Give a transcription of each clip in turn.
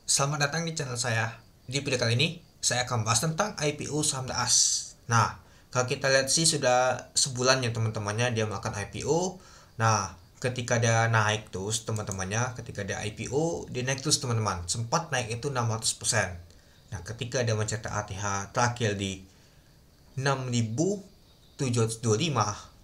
Selamat datang di channel saya. Di video kali ini, saya akan bahas tentang IPO saham DAS. Nah, kalau kita lihat sih sudah sebulan ya teman-temannya dia melakukan IPO. Nah, ketika dia naik terus teman-temannya, ketika dia IPO, dia naik terus teman-teman. Sempat naik itu 600%. Nah, ketika dia mencetak ATH terakhir di 6.725,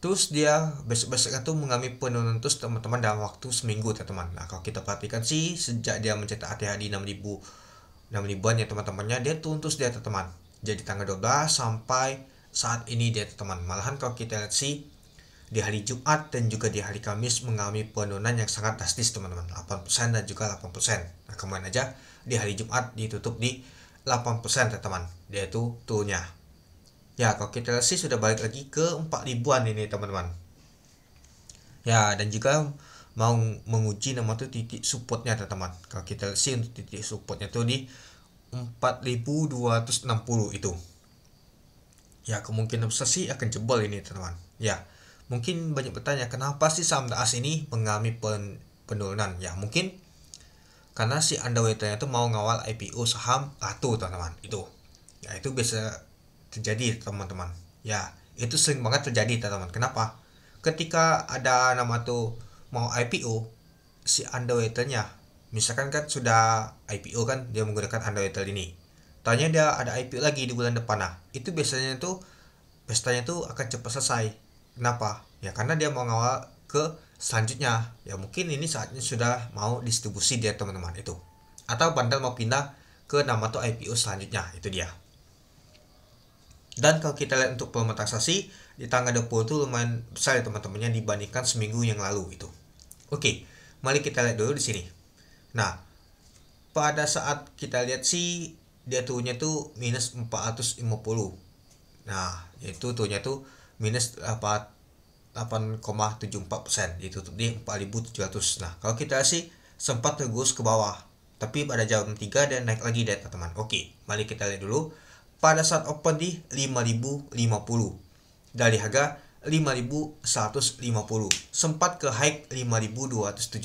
terus dia besok-besoknya tuh mengalami penurunan terus teman-teman dalam waktu seminggu teman-teman. Nah kalau kita perhatikan sih sejak dia mencetak ATH di 6.000an ya teman-temannya, dia turun terus dia teman-teman. Jadi tanggal 12 sampai saat ini dia teman-teman. Malahan kalau kita lihat sih di hari Jumat dan juga di hari Kamis mengalami penurunan yang sangat drastis teman-teman, 8% dan juga 8%. Nah kemarin aja di hari Jumat ditutup di 8% teman-teman, dia itu turunnya. Ya, kalau kita lihat sih sudah balik lagi ke 4 ribuan ini teman-teman. Ya, dan juga mau menguji nama tuh titik supportnya teman-teman. Kalau kita lihat sih untuk titik supportnya tuh di 4.260 itu. Ya, kemungkinan besar sih akan jebol ini teman-teman. Ya, mungkin banyak bertanya kenapa sih saham DAS ini mengalami penurunan. Ya, mungkin karena si underwater-nya tuh mau ngawal IPO saham Ratu teman-teman. Itu. Ya, itu bisa terjadi teman-teman. Ya itu sering banget terjadi teman-teman. Kenapa? Ketika ada nama tuh mau IPO, si underwater-nya misalkan kan sudah IPO kan dia menggunakan underwater ini, tanya dia ada IPO lagi di bulan depan. Nah itu biasanya tuh pestanya tuh akan cepat selesai. Kenapa? Ya karena dia mau ngawal ke selanjutnya. Ya mungkin ini saatnya sudah mau distribusi dia teman-teman itu, atau bandar mau pindah ke nama tuh IPO selanjutnya. Itu dia. Dan kalau kita lihat untuk volume transaksi di tanggal 20 itu lumayan besar ya teman-temannya dibandingkan seminggu yang lalu itu. Oke, mari kita lihat dulu di sini. Nah, pada saat kita lihat sih dia turunnya tuh minus 450. Nah, yaitu turunnya tuh minus 8,74%, ditutup di 4.700. Nah, kalau kita sih sempat tergerus ke bawah, tapi pada jam 3 dan naik lagi deh teman-teman. Oke, mari kita lihat dulu pada saat open di 5.050 dari harga 5.150, sempat ke high 5.275.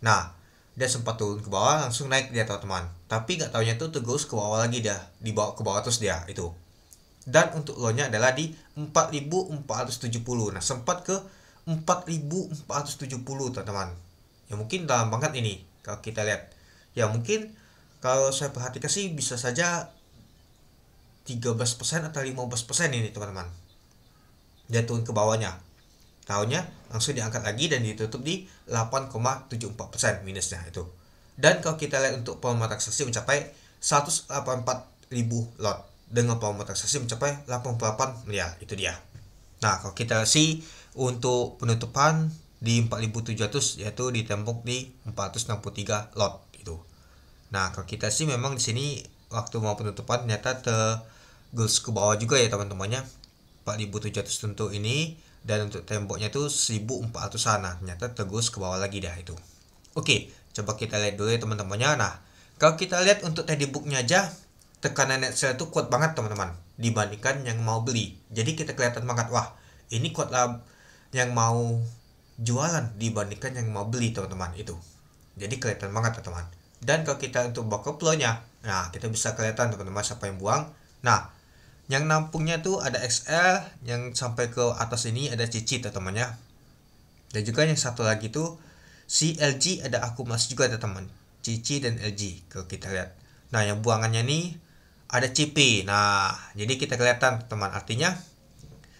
Nah dia sempat turun ke bawah langsung naik dia teman-teman, tapi nggak taunya tuh terus ke bawah lagi, dia dibawa ke bawah terus dia itu. Dan untuk low nya adalah di 4.470. Nah sempat ke 4.470 teman-teman. Ya mungkin dalam banget ini kalau kita lihat. Ya mungkin kalau saya perhatikan sih bisa saja 13% atau 15% ini teman-teman. Dia turun ke bawahnya. Tahunnya langsung diangkat lagi dan ditutup di 8,74% minusnya itu. Dan kalau kita lihat untuk volume transaksi mencapai 184.000 lot dengan volume transaksi mencapai 88 miliar. Itu dia. Nah, kalau kita sih untuk penutupan di 4.700 yaitu ditembok di 463 lot itu. Nah, kalau kita sih memang di sini waktu mau penutupan ternyata tergerus ke bawah juga ya teman-temannya. 4.700 untuk ini, dan untuk temboknya tuh 1.400 sana. Ternyata tergerus ke bawah lagi dah itu. Oke, coba kita lihat dulu ya teman-temannya. Nah, kalau kita lihat untuk tadi booknya aja, tekanan net sell itu kuat banget teman-teman dibandingkan yang mau beli. Jadi kita kelihatan banget, wah ini kuat lah yang mau jualan dibandingkan yang mau beli teman-teman itu. Jadi kelihatan banget teman-teman. Dan kalau kita untuk buka flow-nya, nah kita bisa kelihatan teman-teman siapa yang buang. Nah yang nampungnya tuh ada XL, yang sampai ke atas ini ada Cici teman-temannya. Dan juga yang satu lagi tuh si LG ada akumulasi juga teman-teman, Cici dan LG kalau kita lihat. Nah yang buangannya nih ada CP. Nah jadi kita kelihatan teman, artinya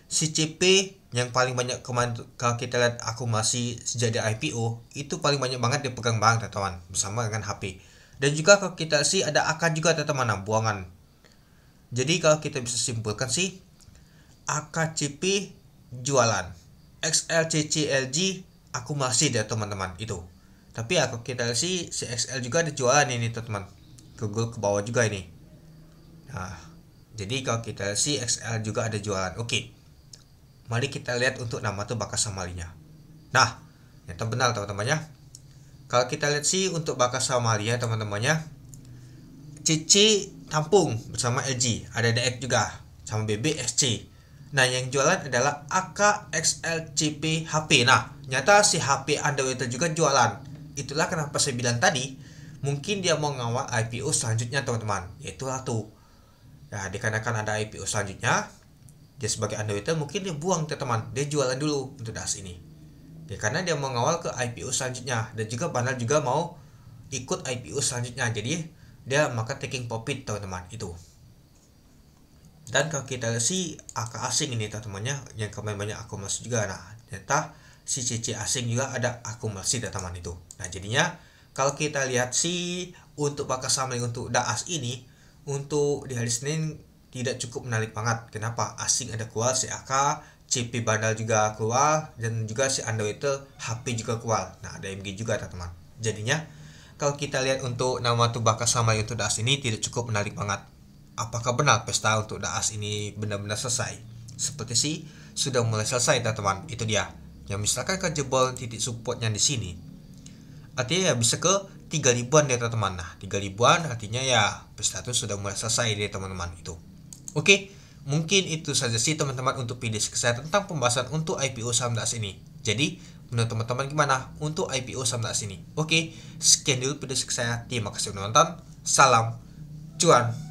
si CP yang paling banyak kemarin kalau kita lihat akumulasi sejak di IPO itu paling banyak banget dipegang bank teman-teman bersama dengan HP. Dan juga kalau kita sih ada AK juga teman-teman, nah, buangan. Jadi kalau kita bisa simpulkan sih AKCP jualan, XLCCLG akumulasi deh teman-teman itu. Tapi ya kalau kita sih si XL juga ada jualan ini teman-teman, ke bawah juga ini. Nah jadi kalau kita sih XL juga ada jualan. Oke, mari kita lihat untuk nama tuh bakas samalinya. Nah ternyata benar teman-temannya. Kalau kita lihat sih untuk bakas samalia teman-temannya, Cici tampung bersama LG, ada DX juga sama BBSC. Nah yang jualan adalah AKXLCP HP. Nah nyata si HP underwater juga jualan. Itulah kenapa saya bilang tadi mungkin dia mau ngawal IPO selanjutnya teman-teman, yaitu Latu. Ya, dikarenakan ada IPO selanjutnya, dia sebagai underwriter mungkin dia buang teman-teman, dia jualan dulu untuk DAS ini. Ya, karena dia mau ngawal ke IPO selanjutnya, dan juga Bandar juga mau ikut IPO selanjutnya, jadi dia maka taking profit teman-teman itu. Dan kalau kita lihat si AK asing ini teman-temannya yang kemarin banyak akumulasi juga, nah ternyata si CC asing juga ada akumulasi teman-teman itu. Nah jadinya kalau kita lihat si untuk bakal samling untuk DAS ini untuk di hari Senin tidak cukup menarik banget. Kenapa? Asing ada keluar, si AK, CP Bandar juga keluar, dan juga si underwriter HP juga keluar. Nah ada MG juga teman-teman. Jadinya kalau kita lihat untuk nama tuh bakal samling untuk DAS ini tidak cukup menarik banget. Apakah benar pesta untuk DAS ini benar-benar selesai? Seperti sih sudah mulai selesai teman-teman. Itu dia. Yang misalkan kan jebol titik supportnya di sini, artinya ya bisa ke 3 ribuan ya teman-teman. Nah 3 ribuan artinya ya pesta itu sudah mulai selesai deh teman-teman itu. Oke, mungkin itu saja sih teman-teman untuk video saya tentang pembahasan untuk IPO saham DAS ini. Jadi menurut teman-teman gimana untuk IPO saham DAS ini? Oke, sekian dulu video saya. Terima kasih sudah menonton. Salam cuan.